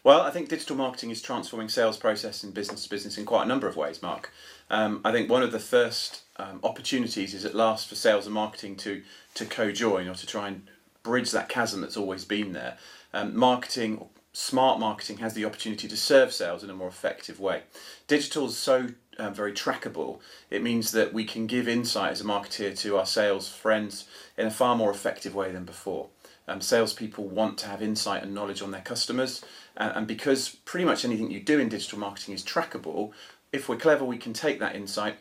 Well, I think digital marketing is transforming sales process and business to business in quite a number of ways, Mark. I think one of the first opportunities is at last for sales and marketing to co-join, or to try and bridge that chasm that's always been there. Marketing, smart marketing, has the opportunity to serve sales in a more effective way. Digital is so very trackable. It means that we can give insight as a marketeer to our sales friends in a far more effective way than before. Salespeople want to have insight and knowledge on their customers, and because pretty much anything you do in digital marketing is trackable, if we're clever, we can take that insight,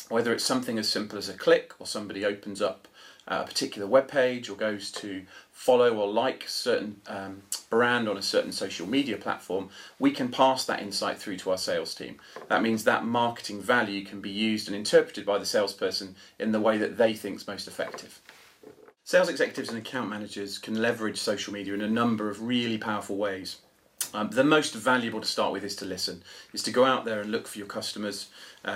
whether it's something as simple as a click, or somebody opens up a particular web page, or goes to follow or like a certain brand on a certain social media platform, we can pass that insight through to our sales team. That means that marketing value can be used and interpreted by the salesperson in the way that they think is most effective. Sales executives and account managers can leverage social media in a number of really powerful ways. The most valuable to start with is to listen, is to go out there and look for your customers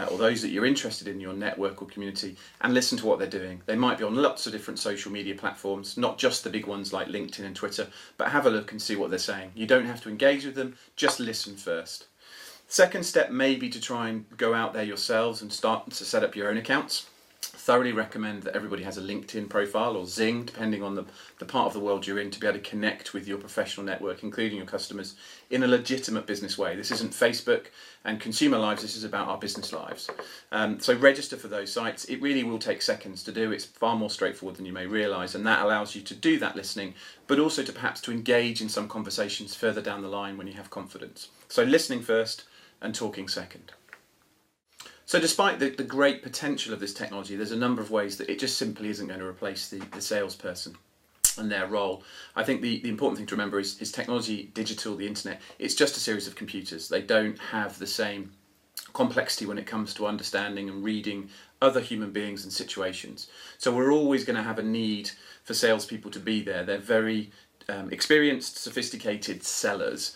or those that you're interested in your network or community, and listen to what they're doing. They might be on lots of different social media platforms, not just the big ones like LinkedIn and Twitter, but have a look and see what they're saying. You don't have to engage with them, just listen first. Second step may be to try and go out there yourselves and start to set up your own accounts. Thoroughly recommend that everybody has a LinkedIn profile, or Zing, depending on the part of the world you're in, to be able to connect with your professional network, including your customers, in a legitimate business way. This isn't Facebook and consumer lives, this is about our business lives. So register for those sites. It really will take seconds to do. It's far more straightforward than you may realise, and that allows you to do that listening, but also to perhaps to engage in some conversations further down the line when you have confidence. So listening first and talking second. So despite the great potential of this technology, there's a number of ways that it just simply isn't going to replace the salesperson and their role. I think the important thing to remember is technology, digital, the internet, it's just a series of computers. They don't have the same complexity when it comes to understanding and reading other human beings and situations. So we're always going to have a need for salespeople to be there. They're very experienced, sophisticated sellers.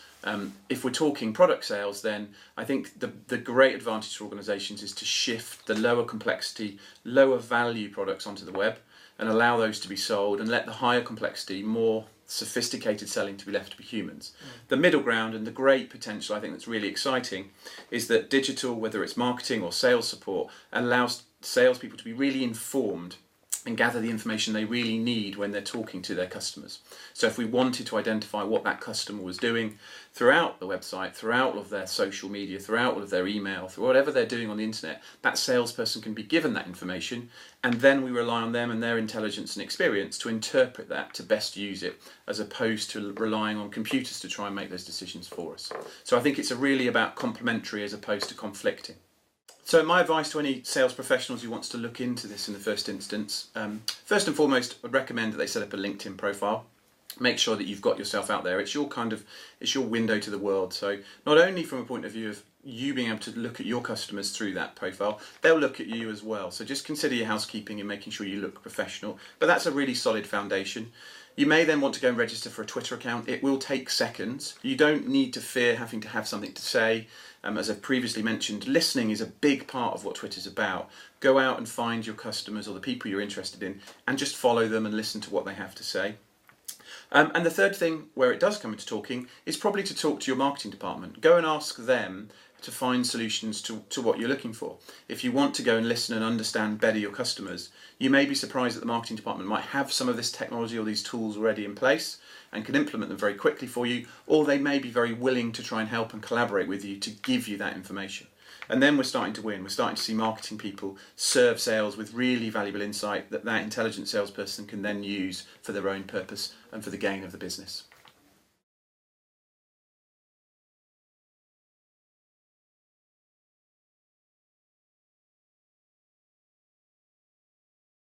If we're talking product sales, then I think the great advantage for organisations is to shift the lower complexity, lower value products onto the web and allow those to be sold, and let the higher complexity, more sophisticated selling to be left to be humans. The middle ground and the great potential, I think, that's really exciting, is that digital, whether it's marketing or sales support, allows salespeople to be really informed and gather the information they really need when they're talking to their customers. So if we wanted to identify what that customer was doing throughout the website, throughout all of their social media, throughout all of their email, through whatever they're doing on the internet, that salesperson can be given that information, and then we rely on them and their intelligence and experience to interpret that, to best use it, as opposed to relying on computers to try and make those decisions for us. So I think it's really about complementary as opposed to conflicting. So my advice to any sales professionals who wants to look into this in the first instance, first and foremost, I'd recommend that they set up a LinkedIn profile. Make sure that you've got yourself out there. It's your window to the world. So not only from a point of view of you being able to look at your customers through that profile, they'll look at you as well. So just consider your housekeeping and making sure you look professional. But that's a really solid foundation. You may then want to go and register for a Twitter account. It will take seconds. You don't need to fear having to have something to say. As I've previously mentioned, listening is a big part of what Twitter's about. Go out and find your customers or the people you're interested in and just follow them and listen to what they have to say. And the third thing where it does come into talking is probably to talk to your marketing department. Go and ask them to find solutions to what you're looking for. If you want to go and listen and understand better your customers, you may be surprised that the marketing department might have some of this technology or these tools already in place and can implement them very quickly for you, or they may be very willing to try and help and collaborate with you to give you that information. And then we're starting to win. We're starting to see marketing people serve sales with really valuable insight that intelligent salesperson can then use for their own purpose and for the gain of the business.